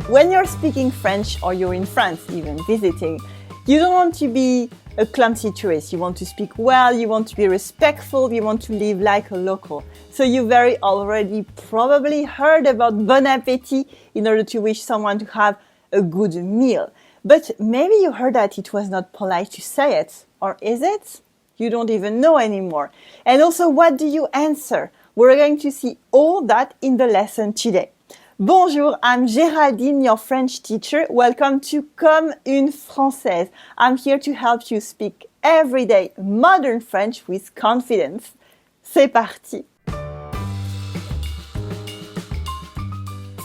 When you're speaking French or you're in France even visiting, you don't want to be a clumsy tourist. You want to speak well, you want to be respectful, you want to live like a local. So you very already probably heard about bon appétit in order to wish someone to have a good meal. But maybe you heard that it was not polite to say it. Or is it? You don't even know anymore. And also, what do you answer? We're going to see all that in the lesson today. Bonjour, I'm Géraldine, your French teacher. Welcome to Comme, Française. I'm here to help you speak everyday modern French with confidence. C'est parti!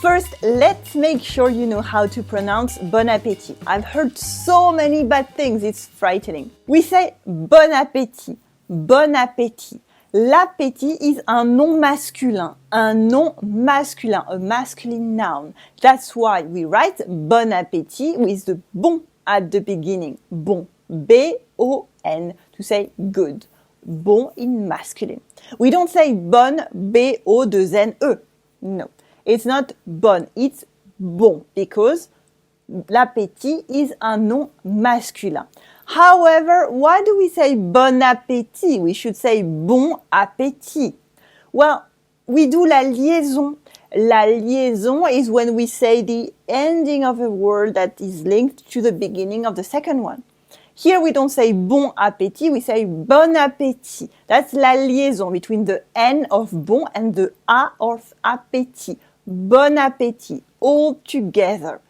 First, let's make sure you know how to pronounce bon appétit. I've heard so many bad things, it's frightening. We say bon appétit, bon appétit. L'appétit is un nom masculin, a masculine noun. That's why we write bon appétit with the bon at the beginning. Bon, B-O-N, to say good. Bon in masculine. We don't say bon, B-O-2-N-E. No, it's not bon, it's bon, because l'appétit is un nom masculin. However, why do we say bon appétit? We should say bon appétit. Well, we do la liaison. La liaison is when we say the ending of a word that is linked to the beginning of the second one. Here we don't say bon appétit, we say bon appétit. That's la liaison between the N of bon and the A of appétit. Bon appétit, all together.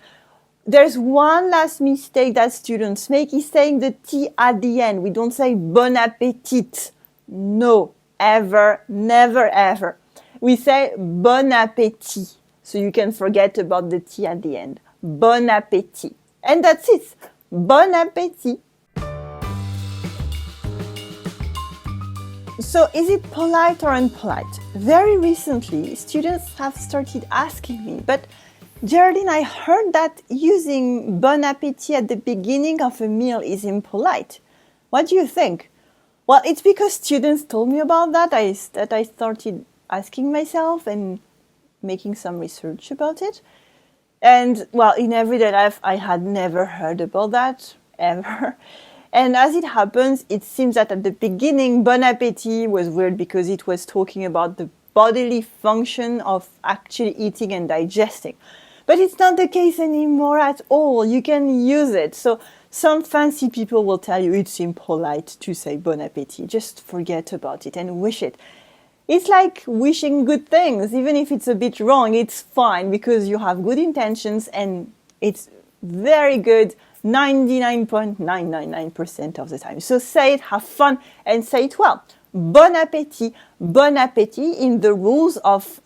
There's one last mistake that students make is saying the T at the end. We don't say bon appétit. No, ever, never, ever. We say bon appétit. So you can forget about the T at the end. Bon appétit. And that's it. Bon appétit. So is it polite or impolite? Very recently, students have started asking me, but Geraldine, I heard that using bon appétit at the beginning of a meal is impolite. What do you think? Well, it's because students told me about that I started asking myself and making some research about it. And, well, in everyday life, I had never heard about that, ever. And as it happens, it seems that at the beginning, bon appétit was weird because it was talking about the bodily function of actually eating and digesting. But it's not the case anymore at all. You can use it. So some fancy people will tell you it's impolite to say bon appétit. Just forget about it and wish it. It's like wishing good things. Even if it's a bit wrong, it's fine because you have good intentions and it's very good 99.999% of the time. So say it, have fun, and say it well. Bon appétit. Bon appétit in the rules of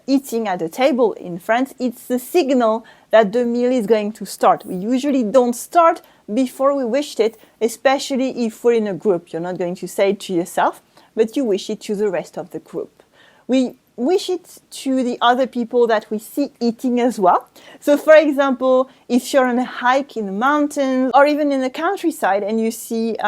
eating at a table in France, it's the signal that the meal is going to start. We usually don't start before we wished it, especially if we're in a group. You're not going to say it to yourself, but you wish it to the rest of the group. We wish it to the other people that we see eating as well. So for example, if you're on a hike in the mountains or even in the countryside and you see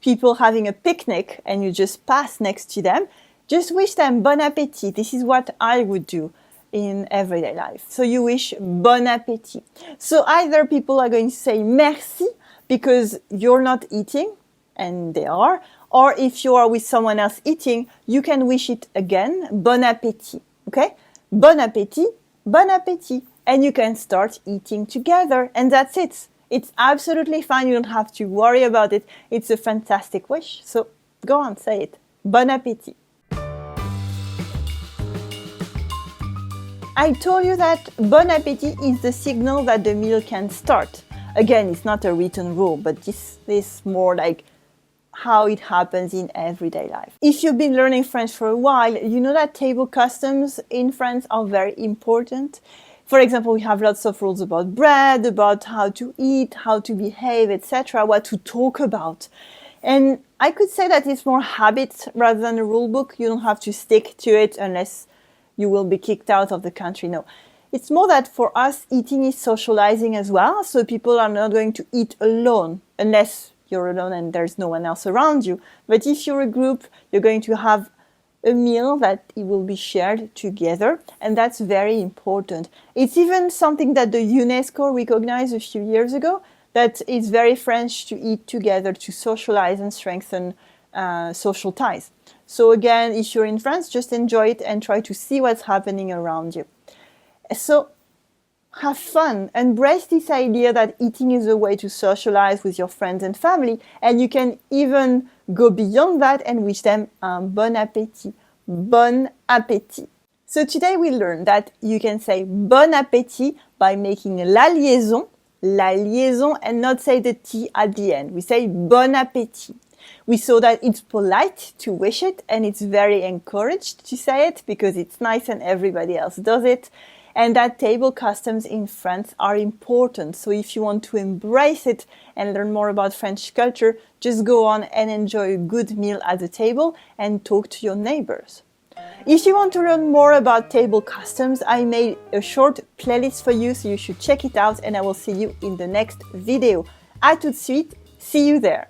people having a picnic and you just pass next to them, just wish them bon appétit. This is what I would do in everyday life. So you wish bon appétit. So either people are going to say merci because you're not eating, and they are, or if you are with someone else eating, you can wish it again, bon appétit. Okay? Bon appétit, bon appétit. And you can start eating together, and that's it. It's absolutely fine. You don't have to worry about it. It's a fantastic wish. So go on, say it. Bon appétit. I told you that bon appétit is the signal that the meal can start. Again, it's not a written rule, but this is more like how it happens in everyday life. If you've been learning French for a while, you know that table customs in France are very important. For example, we have lots of rules about bread, about how to eat, how to behave, etc., what to talk about. And I could say that it's more habit rather than a rule book. You don't have to stick to it unless you will be kicked out of the country. No. It's more that for us, eating is socializing as well. So people are not going to eat alone unless you're alone and there's no one else around you. But if you're a group, you're going to have a meal that it will be shared together, and that's very important. It's even something that the UNESCO recognized a few years ago, that it's very French to eat together, to socialize and strengthen social ties. So again, if you're in France, just enjoy it and try to see what's happening around you. So have fun, embrace this idea that eating is a way to socialize with your friends and family, and you can even go beyond that and wish them un bon appétit. Bon appétit. So today we learned that you can say bon appétit by making la liaison, and not say the T at the end. We say bon appétit. We saw that it's polite to wish it, and it's very encouraged to say it because it's nice and everybody else does it. And that table customs in France are important. So if you want to embrace it and learn more about French culture, just go on and enjoy a good meal at the table and talk to your neighbors. If you want to learn more about table customs, I made a short playlist for you, so you should check it out, and I will see you in the next video. À tout de suite, see you there.